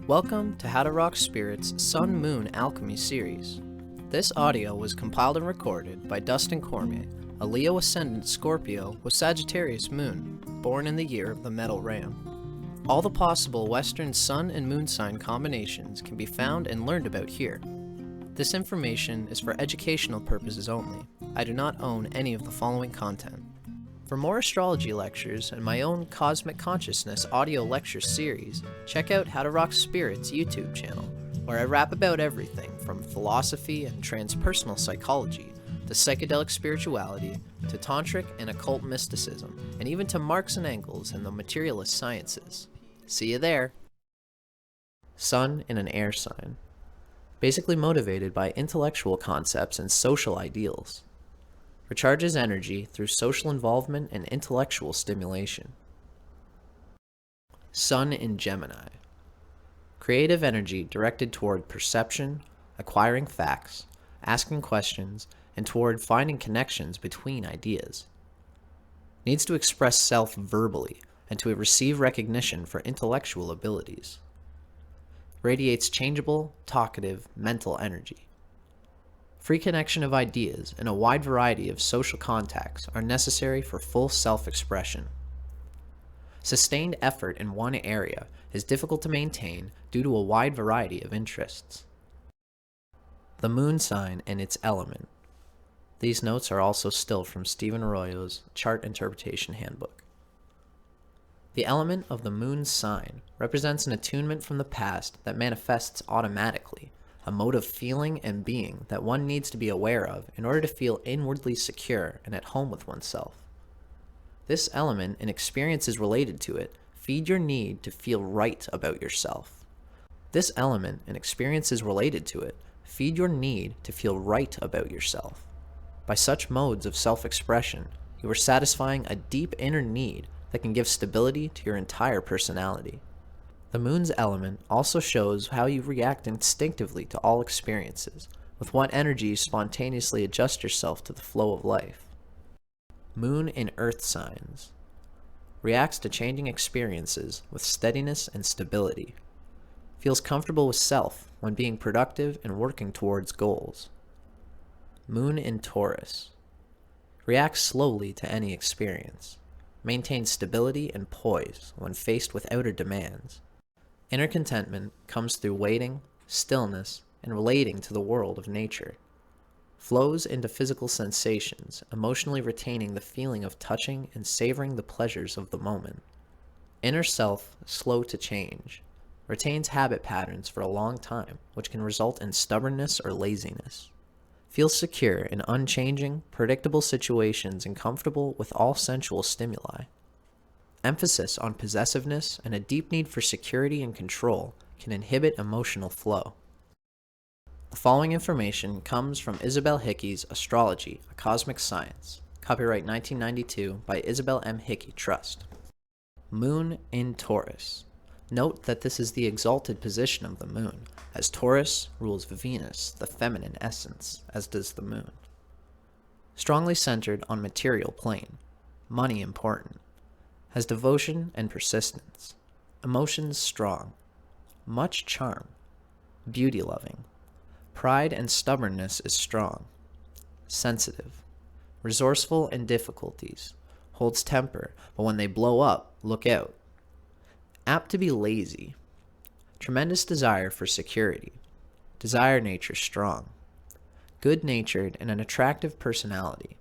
Welcome to How to Rock Spirit's Sun Moon Alchemy series. This audio was compiled and recorded by Dustin Cormier, a Leo Ascendant Scorpio with Sagittarius Moon, born in the year of the Metal Ram. All the possible Western Sun and Moon sign combinations can be found and learned about here. This information is for educational purposes only. I do not own any of the following content. For more astrology lectures and my own Cosmic Consciousness audio lecture series, check out How to Rock Spirit's YouTube channel, where I rap about everything from philosophy and transpersonal psychology, to psychedelic spirituality, to tantric and occult mysticism, and even to Marx and Engels and the materialist sciences. See you there! Sun in an air sign. Basically motivated by intellectual concepts and social ideals. Recharges energy through social involvement and intellectual stimulation. Sun in Gemini. Creative energy directed toward perception, acquiring facts, asking questions, and toward finding connections between ideas. Needs to express self verbally and to receive recognition for intellectual abilities. Radiates changeable, talkative, mental energy. Free connection of ideas and a wide variety of social contacts are necessary for full self-expression. Sustained effort in one area is difficult to maintain due to a wide variety of interests. The moon sign and its element. These notes are also still from Stephen Arroyo's Chart Interpretation Handbook. The element of the moon's sign represents an attunement from the past that manifests automatically, a mode of feeling and being that one needs to be aware of in order to feel inwardly secure and at home with oneself. This element and experiences related to it feed your need to feel right about yourself. This element and experiences related to it feed your need to feel right about yourself. By such modes of self-expression, you are satisfying a deep inner need that can give stability to your entire personality. The moon's element also shows how you react instinctively to all experiences, with what energy you spontaneously adjust yourself to the flow of life. Moon in earth signs. Reacts to changing experiences with steadiness and stability. Feels comfortable with self when being productive and working towards goals. Moon in Taurus. Reacts slowly to any experience. Maintains stability and poise when faced with outer demands. Inner contentment comes through waiting, stillness, and relating to the world of nature. Flows into physical sensations, emotionally retaining the feeling of touching and savoring the pleasures of the moment. Inner self, slow to change. Retains habit patterns for a long time, which can result in stubbornness or laziness. Feels secure in unchanging, predictable situations and comfortable with all sensual stimuli. Emphasis on possessiveness and a deep need for security and control can inhibit emotional flow. The following information comes from Isabel Hickey's Astrology, a Cosmic Science, copyright 1992 by Isabel M. Hickey Trust. Moon in Taurus. Note that this is the exalted position of the moon, as Taurus rules Venus, the feminine essence, as does the moon. Strongly centered on material plane, money important. Has devotion and persistence, emotions strong, much charm, beauty loving, pride and stubbornness is strong, sensitive, resourceful in difficulties, holds temper, but when they blow up, look out. Apt to be lazy, tremendous desire for security, desire nature strong, good-natured and an attractive personality,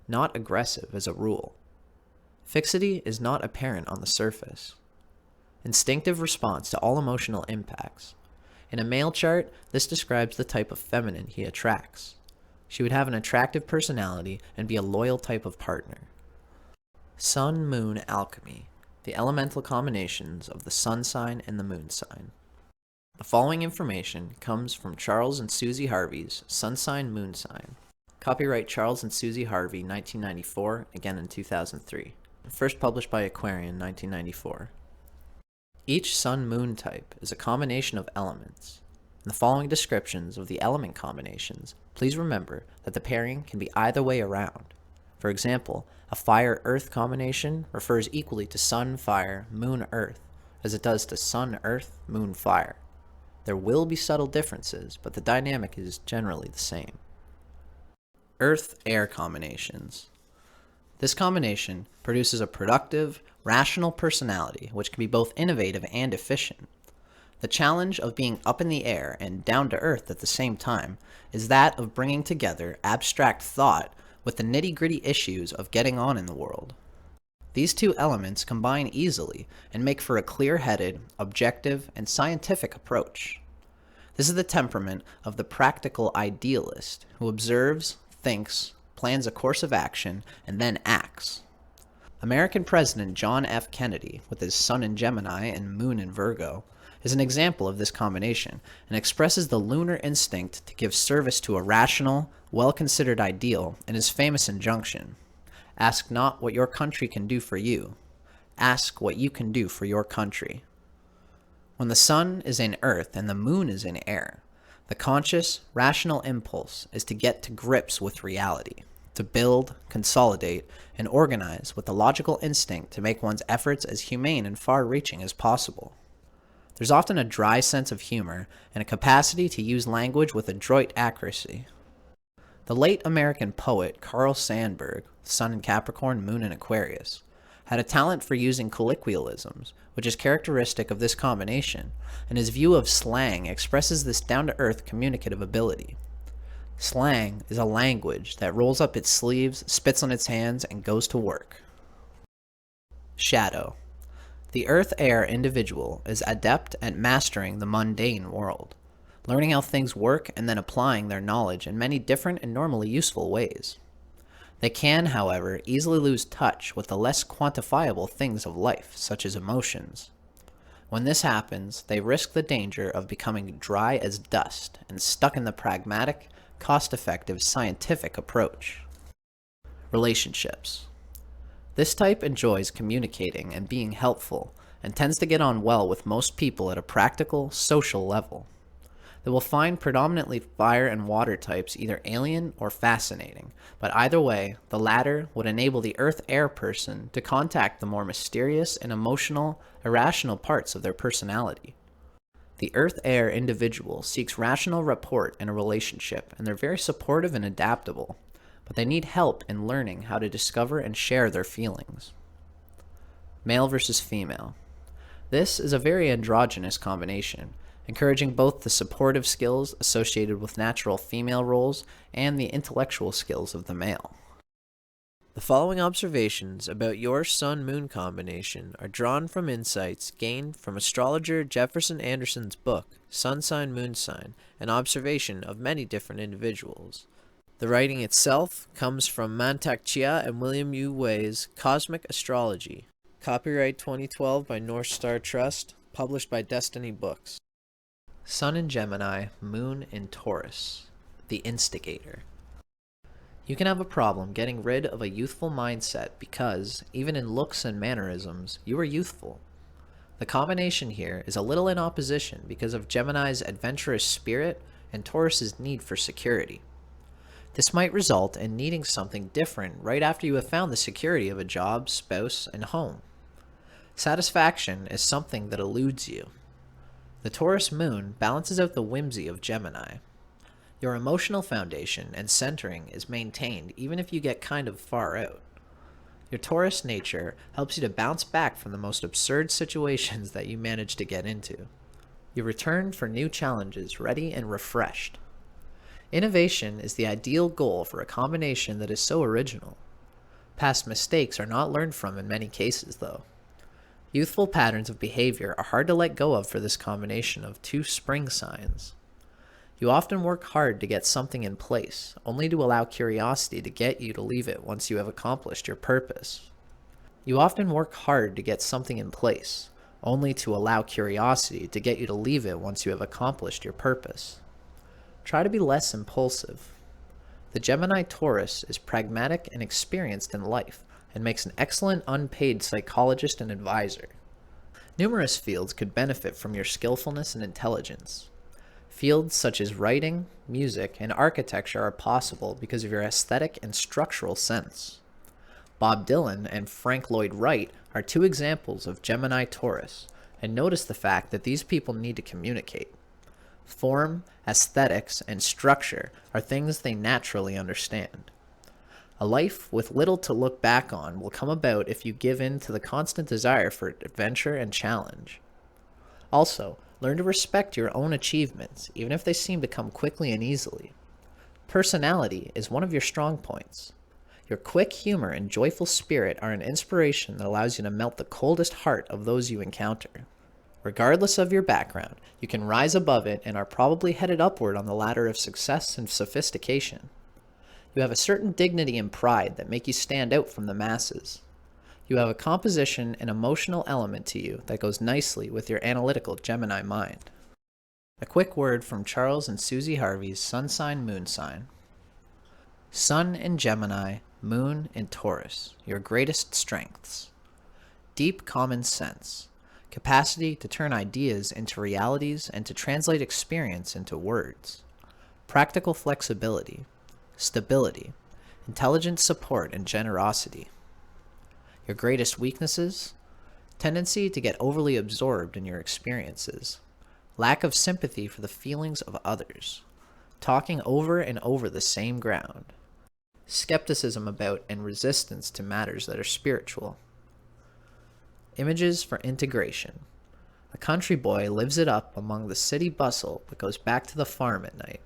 not aggressive as a rule. Fixity is not apparent on the surface. Instinctive response to all emotional impacts. In a male chart, this describes the type of feminine he attracts. She would have an attractive personality and be a loyal type of partner. Sun-Moon Alchemy. The elemental combinations of the sun sign and the moon sign. The following information comes from Charles and Susie Harvey's Sun Sign Moon Sign. Copyright Charles and Susie Harvey, 1994, again in 2003. First published by Aquarian, 1994. Each sun-moon type is a combination of elements. In the following descriptions of the element combinations, please remember that the pairing can be either way around. For example, a fire-earth combination refers equally to sun-fire, moon-earth, as it does to Sun, Earth, Moon, Fire. There will be subtle differences, but the dynamic is generally the same. Earth-Air combinations. This combination produces a productive, rational personality which can be both innovative and efficient. The challenge of being up in the air and down to earth at the same time is that of bringing together abstract thought with the nitty-gritty issues of getting on in the world. These two elements combine easily and make for a clear-headed, objective, and scientific approach. This is the temperament of the practical idealist who observes, thinks, plans a course of action, and then acts. American President John F. Kennedy, with his Sun in Gemini and Moon in Virgo, is an example of this combination and expresses the lunar instinct to give service to a rational, well-considered ideal in his famous injunction, "Ask not what your country can do for you. Ask what you can do for your country." When the Sun is in Earth and the Moon is in Air, the conscious, rational impulse is to get to grips with reality, to build, consolidate, and organize with the logical instinct to make one's efforts as humane and far-reaching as possible. There's often a dry sense of humor and a capacity to use language with adroit accuracy. The late American poet Carl Sandburg, Sun in Capricorn, Moon in Aquarius, had a talent for using colloquialisms, which is characteristic of this combination, and his view of slang expresses this down-to-earth communicative ability. Slang is a language that rolls up its sleeves, spits on its hands, and goes to work. Shadow. The Earth-Air individual is adept at mastering the mundane world, learning how things work and then applying their knowledge in many different and normally useful ways. They can, however, easily lose touch with the less quantifiable things of life, such as emotions. When this happens, they risk the danger of becoming dry as dust and stuck in the pragmatic, cost-effective, scientific approach. Relationships. This type enjoys communicating and being helpful, and tends to get on well with most people at a practical, social level. They will find predominantly fire and water types either alien or fascinating, but either way, the latter would enable the Earth-Air person to contact the more mysterious and emotional, irrational parts of their personality. The Earth-Air individual seeks rational rapport in a relationship, and they're very supportive and adaptable, but they need help in learning how to discover and share their feelings. Male versus female. This is a very androgynous combination, encouraging both the supportive skills associated with natural female roles and the intellectual skills of the male. The following observations about your Sun-Moon combination are drawn from insights gained from astrologer Jefferson Anderson's book, Sun Sign, Moon Sign, an observation of many different individuals. The writing itself comes from Mantak Chia and William U. Wei's Cosmic Astrology. Copyright 2012 by North Star Trust, published by Destiny Books. Sun in Gemini, Moon in Taurus. The instigator. You can have a problem getting rid of a youthful mindset because, even in looks and mannerisms, you are youthful. The combination here is a little in opposition because of Gemini's adventurous spirit and Taurus's need for security. This might result in needing something different right after you have found the security of a job, spouse, and home. Satisfaction is something that eludes you. The Taurus moon balances out the whimsy of Gemini. Your emotional foundation and centering is maintained even if you get kind of far out. Your Taurus nature helps you to bounce back from the most absurd situations that you manage to get into. You return for new challenges ready and refreshed. Innovation is the ideal goal for a combination that is so original. Past mistakes are not learned from in many cases, though. Youthful patterns of behavior are hard to let go of for this combination of two spring signs. You often work hard to get something in place, only to allow curiosity to get you to leave it once you have accomplished your purpose. You often work hard to get something in place, only to allow curiosity to get you to leave it once you have accomplished your purpose. Try to be less impulsive. The Gemini Taurus is pragmatic and experienced in life, and makes an excellent unpaid psychologist and advisor. Numerous fields could benefit from your skillfulness and intelligence. Fields such as writing, music, and architecture are possible because of your aesthetic and structural sense. Bob Dylan and Frank Lloyd Wright are two examples of Gemini Taurus, And notice the fact that these people need to communicate. Form, aesthetics, and structure are things they naturally understand. A life with little to look back on will come about if you give in to the constant desire for adventure and challenge. Also, learn to respect your own achievements, even if they seem to come quickly and easily. Personality is one of your strong points. Your quick humor and joyful spirit are an inspiration that allows you to melt the coldest heart of those you encounter. Regardless of your background, you can rise above it and are probably headed upward on the ladder of success and sophistication. You have a certain dignity and pride that make you stand out from the masses. You have a composition and emotional element to you that goes nicely with your analytical Gemini mind. A quick word from Charles and Susie Harvey's Sun Sign Moon Sign. Sun in Gemini, Moon in Taurus, your greatest strengths. Deep common sense. Capacity to turn ideas into realities and to translate experience into words. Practical flexibility. Stability. Intelligent support and generosity. Your greatest weaknesses? Tendency to get overly absorbed in your experiences. Lack of sympathy for the feelings of others. Talking over and over the same ground. Skepticism about and resistance to matters that are spiritual. Images for integration. A country boy lives it up among the city bustle but goes back to the farm at night.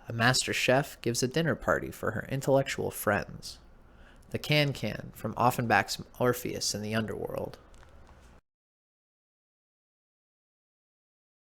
A master chef gives a dinner party for her intellectual friends. The can-can from Offenbach's Orpheus in the Underworld.